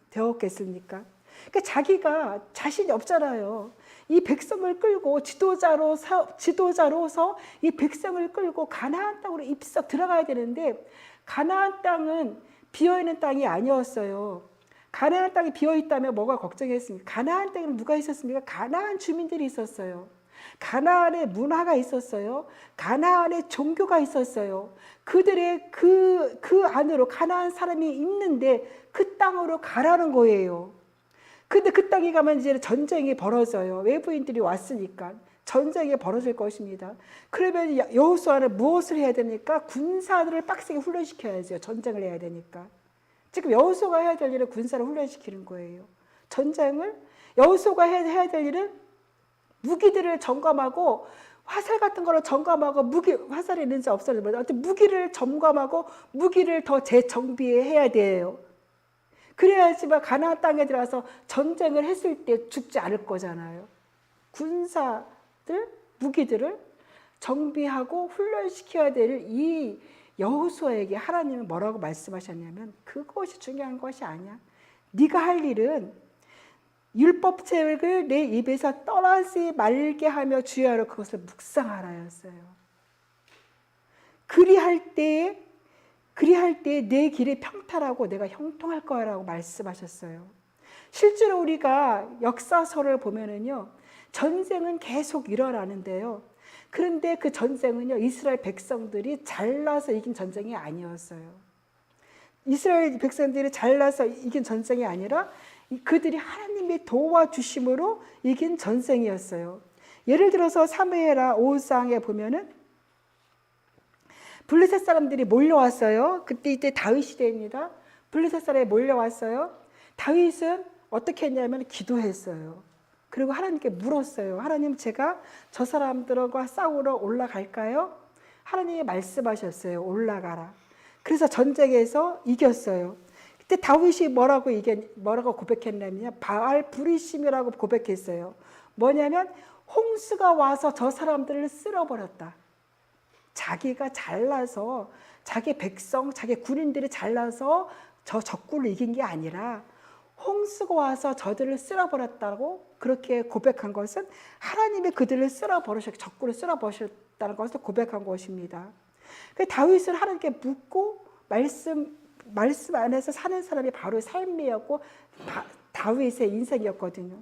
되었겠습니까? 그러니까 자기가 자신이 없잖아요. 이 백성을 끌고 지도자로서 이 백성을 끌고 가나안 땅으로 입석 들어가야 되는데, 가나안 땅은 비어있는 땅이 아니었어요. 가나안 땅이 비어있다면 뭐가 걱정했습니까? 가나안 땅에는 누가 있었습니까? 가나안 주민들이 있었어요. 가나안의 문화가 있었어요. 가나안의 종교가 있었어요. 그들의 그 안으로 가나안 사람이 있는데 그 땅으로 가라는 거예요. 근데 그 땅에 가면 이제 전쟁이 벌어져요. 외부인들이 왔으니까 전쟁이 벌어질 것입니다. 그러면 여호수아는 무엇을 해야 됩니까? 군사들을 빡세게 훈련시켜야죠. 전쟁을 해야 되니까. 지금 여호수아가 해야 될 일은 군사를 훈련시키는 거예요. 전쟁을 여호수아가 해야 될 일은 무기들을 점검하고 화살 같은 거를 점검하고, 화살이 있는지 없었는지 무기를 점검하고 무기를 더 재정비해야 돼요. 그래야지만 가나안 땅에 들어가서 전쟁을 했을 때 죽지 않을 거잖아요. 군사들, 무기들을 정비하고 훈련시켜야 될 이 여호수아에게 하나님은 뭐라고 말씀하셨냐면, 그것이 중요한 것이 아니야. 네가 할 일은 율법책을 내 입에서 떠나지 말게 하며 주야로 그것을 묵상하라였어요. 그리할 때에 내 길이 평탄하고 내가 형통할 거라고 말씀하셨어요. 실제로 우리가 역사서를 보면은요, 전쟁은 계속 일어나는데요. 그런데 그 전쟁은요, 이스라엘 백성들이 잘나서 이긴 전쟁이 아니었어요. 이스라엘 백성들이 잘나서 이긴 전쟁이 아니라 그들이 하나님의 도와주심으로 이긴 전쟁이었어요. 예를 들어서 사무엘하 5장에 보면은 블레셋 사람들이 몰려왔어요. 이때 다윗 시대입니다. 블레셋 사람이 몰려왔어요. 다윗은 어떻게 했냐면 기도했어요. 그리고 하나님께 물었어요. 하나님, 제가 저 사람들과 싸우러 올라갈까요? 하나님이 말씀하셨어요. 올라가라. 그래서 전쟁에서 이겼어요. 그때 다윗이 뭐라고 고백했냐면 바알 브리심이라고 고백했어요. 뭐냐면 홍수가 와서 저 사람들을 쓸어버렸다. 자기가 잘나서, 자기 백성, 자기 군인들이 잘나서 저 적군을 이긴 게 아니라 홍수가 와서 저들을 쓸어버렸다고 그렇게 고백한 것은 하나님이 그들을 적군을 쓸어버렸다는 것을 고백한 것입니다. 다윗은 하나님께 묻고 말씀 안에서 사는 사람이 바로 삶이었고 다윗의 인생이었거든요.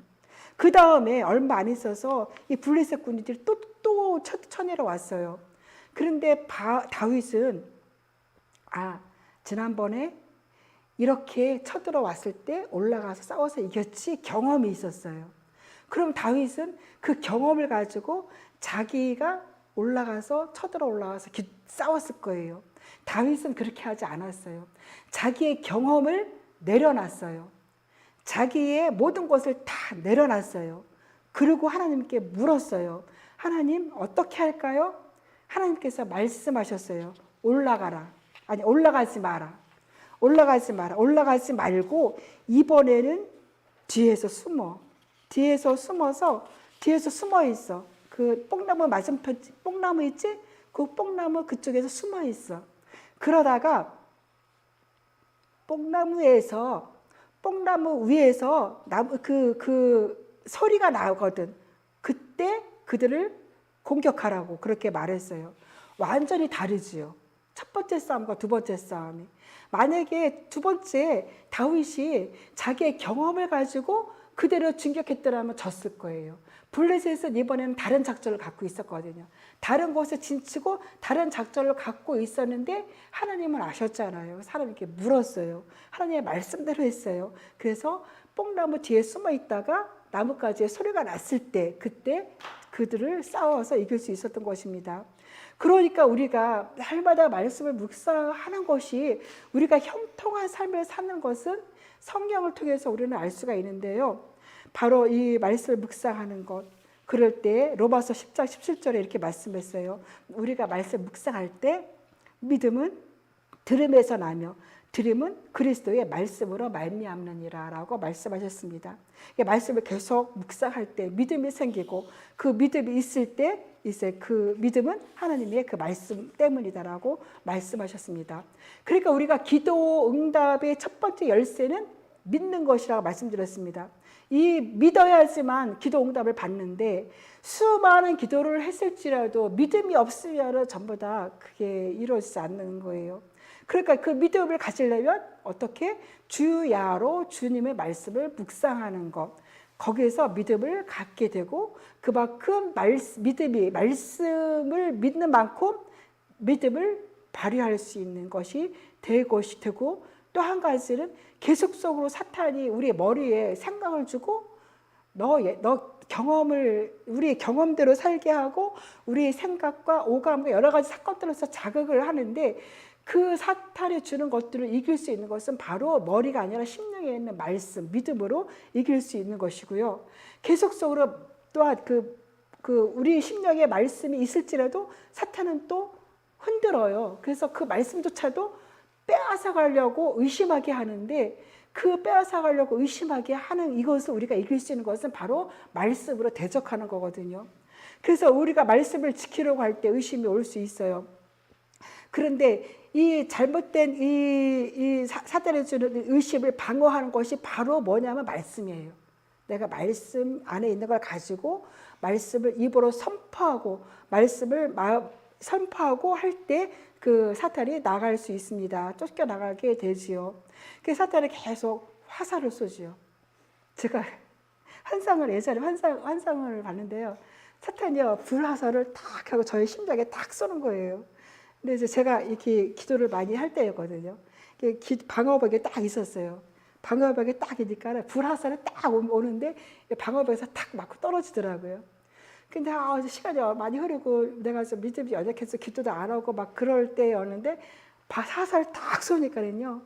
그 다음에 얼마 안 있어서 이 블레셋 군인들이 또 쳐내러 왔어요. 그런데 다윗은 지난번에 이렇게 쳐들어왔을 때 올라가서 싸워서 이겼지 경험이 있었어요. 그럼 다윗은 그 경험을 가지고 자기가 올라가서 싸웠을 거예요. 다윗은 그렇게 하지 않았어요. 자기의 경험을 내려놨어요. 자기의 모든 것을 다 내려놨어요. 그리고 하나님께 물었어요. 하나님, 어떻게 할까요? 하나님께서 말씀하셨어요. 올라가지 마라. 올라가지 말고 이번에는 뒤에서 숨어 있어. 그 뽕나무 맞은편, 뽕나무 있지? 그 뽕나무 그쪽에서 숨어 있어. 그러다가 뽕나무 위에서 그 소리가 나거든. 그때 그들을 공격하라고 그렇게 말했어요. 완전히 다르지요. 첫 번째 싸움과 두 번째 싸움이. 만약에 두 번째 다윗이 자기의 경험을 가지고 그대로 진격했더라면 졌을 거예요. 블레셋은 이번에는 다른 작전을 갖고 있었거든요. 다른 곳에 진치고 다른 작전을 갖고 있었는데 하나님은 아셨잖아요. 그래서 하나님께 물었어요. 하나님의 말씀대로 했어요. 그래서 뽕나무 뒤에 숨어 있다가 나뭇가지에 소리가 났을 때 그때 그들을 싸워서 이길 수 있었던 것입니다. 그러니까 우리가 날마다 말씀을 묵상하는 것이 우리가 형통한 삶을 사는 것은 성경을 통해서 우리는 알 수가 있는데요. 바로 이 말씀을 묵상하는 것. 그럴 때 로마서 10장 17절에 이렇게 말씀했어요. 우리가 말씀 묵상할 때 믿음은 들음에서 나며 들음은 그리스도의 말씀으로 말미암느니라 라고 말씀하셨습니다. 말씀을 계속 묵상할 때 믿음이 생기고 그 믿음이 있을 때 이제 그 믿음은 하나님의 그 말씀 때문이다라고 말씀하셨습니다. 그러니까 우리가 기도 응답의 첫 번째 열쇠는 믿는 것이라고 말씀드렸습니다. 이 믿어야지만 기도 응답을 받는데 수많은 기도를 했을지라도 믿음이 없으면 전부 다 그게 이루어지지 않는 거예요. 그러니까 그 믿음을 가지려면 어떻게? 주야로 주님의 말씀을 묵상하는 것. 거기에서 믿음을 갖게 되고 그만큼 말씀을 믿는 만큼 믿음을 발휘할 수 있는 것이 되고 또 한 가지는 계속적으로 사탄이 우리의 머리에 생각을 주고 너 우리의 경험대로 살게 하고 우리의 생각과 오감과 여러 가지 사건들로서 자극을 하는데 그 사탄이 주는 것들을 이길 수 있는 것은 바로 머리가 아니라 심령에 있는 말씀, 믿음으로 이길 수 있는 것이고요. 계속적으로 또한 우리 심령에 말씀이 있을지라도 사탄은 또 흔들어요. 그래서 그 말씀조차도 빼앗아가려고 의심하게 하는데 그 빼앗아가려고 의심하게 하는 이것을 우리가 이길 수 있는 것은 바로 말씀으로 대적하는 거거든요. 그래서 우리가 말씀을 지키려고 할 때 의심이 올 수 있어요. 그런데 이 잘못된 이 사탄이 주는 의심을 방어하는 것이 바로 뭐냐면 말씀이에요. 내가 말씀 안에 있는 걸 가지고 말씀을 입으로 선포하고 말씀을 선포하고 할 때 그 사탄이 나갈 수 있습니다. 쫓겨나가게 되지요. 그 사탄이 계속 화살을 쏘지요. 제가 예전에 환상을 봤는데요. 사탄이요 불화살을 딱 하고 저의 심장에 딱 쏘는 거예요. 근데 이제 제가 이렇게 기도를 많이 할 때였거든요. 방어벽에 딱 있었어요. 방어벽에 딱 있으니까 불화살이 딱 오는데 방어벽에서 딱 맞고 떨어지더라고요. 근데 시간이 많이 흐르고 내가 좀 믿음이 연약해서 기도도 안 하고 막 그럴 때였는데 사살 딱 쏘니까는요.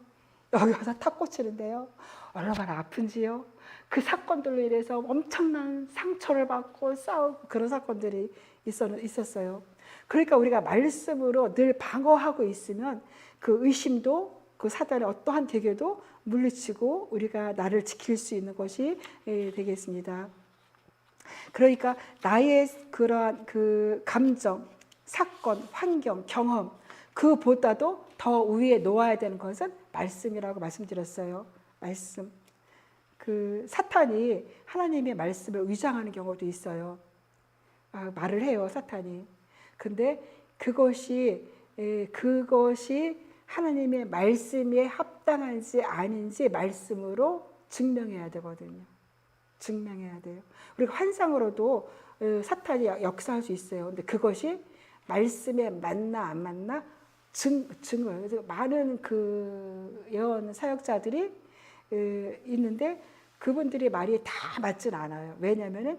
여기 와서 탁 꽂히는데요. 얼마나 아픈지요. 그 사건들로 인해서 엄청난 상처를 받고 싸우고 그런 사건들이 있었어요. 그러니까 우리가 말씀으로 늘 방어하고 있으면 그 의심도 그 사단의 어떠한 대결도 물리치고 우리가 나를 지킬 수 있는 것이 되겠습니다. 그러니까 나의 그러한 그 감정, 사건, 환경, 경험 그보다도 더 위에 놓아야 되는 것은 말씀이라고 말씀드렸어요. 말씀. 그 사탄이 하나님의 말씀을 위장하는 경우도 있어요. 말을 해요, 사탄이. 근데 그것이 하나님의 말씀에 합당한지 아닌지 말씀으로 증명해야 되거든요. 증명해야 돼요. 우리가 환상으로도 사탄이 역사할 수 있어요. 근데 그것이 말씀에 맞나 안 맞나 증거예요. 그래서 많은 그 예언 사역자들이 있는데 그분들이 말이 다 맞진 않아요. 왜냐하면은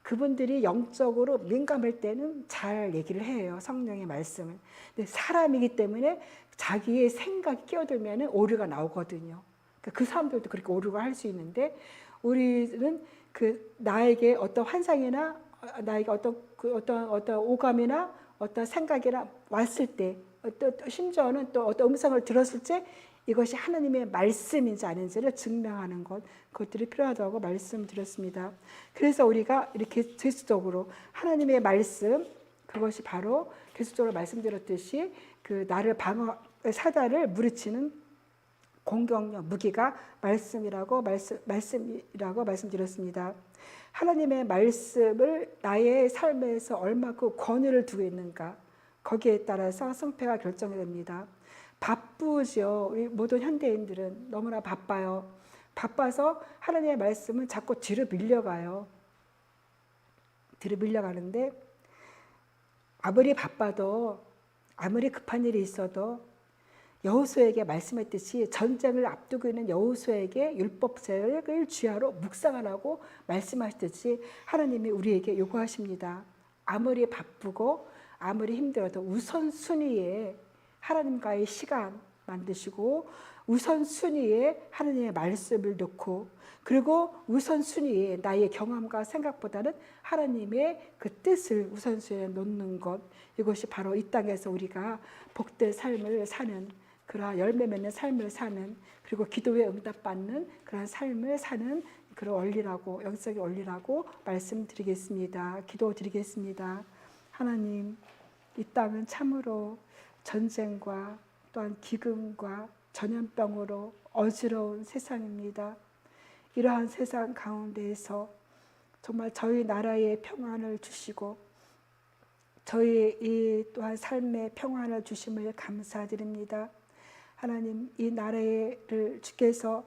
그분들이 영적으로 민감할 때는 잘 얘기를 해요. 성령의 말씀을. 근데 사람이기 때문에 자기의 생각이 끼어들면 오류가 나오거든요. 그 사람들도 그렇게 오류가 할 수 있는데 우리는 나에게 어떤 환상이나 나에게 어떤 오감이나 어떤 생각이나 왔을 때 심지어는 또 어떤 음성을 들었을 때 이것이 하나님의 말씀인지 아닌지를 증명하는 그것들이 필요하다고 말씀드렸습니다. 그래서 우리가 이렇게 제수적으로 하나님의 말씀, 그것이 바로 계속적으로 말씀드렸듯이 그 나를 방어 사단을 무리치는 공격력 무기가 말씀이라고 말씀드렸습니다. 하나님의 말씀을 나의 삶에서 얼마큼 권위를 두고 있는가 거기에 따라서 승패가 결정이 됩니다. 바쁘죠. 우리 모든 현대인들은 너무나 바빠요. 바빠서 하나님의 말씀은 자꾸 뒤로 밀려가요. 뒤로 밀려가는데 아무리 바빠도 아무리 급한 일이 있어도 여호수아에게 말씀했듯이 전쟁을 앞두고 있는 여호수아에게 율법책을 주야로 묵상하라고 말씀하셨듯이 하나님이 우리에게 요구하십니다. 아무리 바쁘고 아무리 힘들어도 우선순위에 하나님과의 시간 만드시고 우선순위에 하나님의 말씀을 놓고 그리고 우선순위에 나의 경험과 생각보다는 하나님의 그 뜻을 우선순위에 놓는 것, 이것이 바로 이 땅에서 우리가 복된 삶을 사는, 그러한 열매 맺는 삶을 사는, 그리고 기도에 응답받는 그러한 삶을 사는 그런 원리라고, 영적인 원리라고 말씀드리겠습니다. 기도드리겠습니다. 하나님, 이 땅은 참으로 전쟁과 또한 기근과 전염병으로 어지러운 세상입니다. 이러한 세상 가운데에서 정말 저희 나라에 평안을 주시고 저희 이 또한 삶의 평안을 주심을 감사드립니다. 하나님, 이 나라를 주께서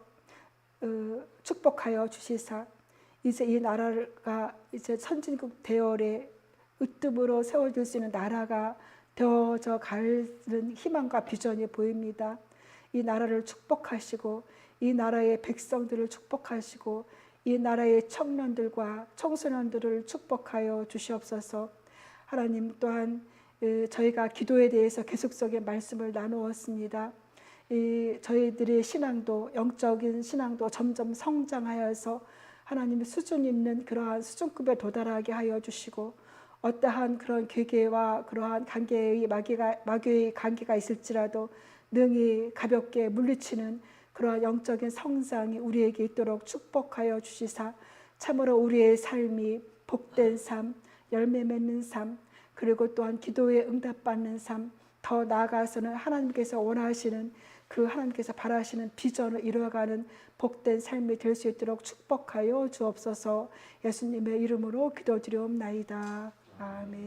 축복하여 주시사 이제 이 나라가 이제 선진국 대열에 으뜸으로 세워질 수 있는 나라가 되어져 가는 희망과 비전이 보입니다. 이 나라를 축복하시고 이 나라의 백성들을 축복하시고 이 나라의 청년들과 청소년들을 축복하여 주시옵소서. 하나님, 또한 저희가 기도에 대해서 계속적인 말씀을 나누었습니다. 저희들의 신앙도, 영적인 신앙도 점점 성장하여서 하나님의 수준 있는 그러한 수준급에 도달하게 하여 주시고 어떠한 그런 괴계와 그러한 관계의 마귀의 관계가 있을지라도 능히 가볍게 물리치는 그러한 영적인 성장이 우리에게 있도록 축복하여 주시사 참으로 우리의 삶이 복된 삶, 열매 맺는 삶, 그리고 또한 기도에 응답받는 삶, 더 나아가서는 하나님께서 원하시는 그 하나님께서 바라시는 비전을 이루어가는 복된 삶이 될 수 있도록 축복하여 주옵소서. 예수님의 이름으로 기도드리옵나이다. 아멘.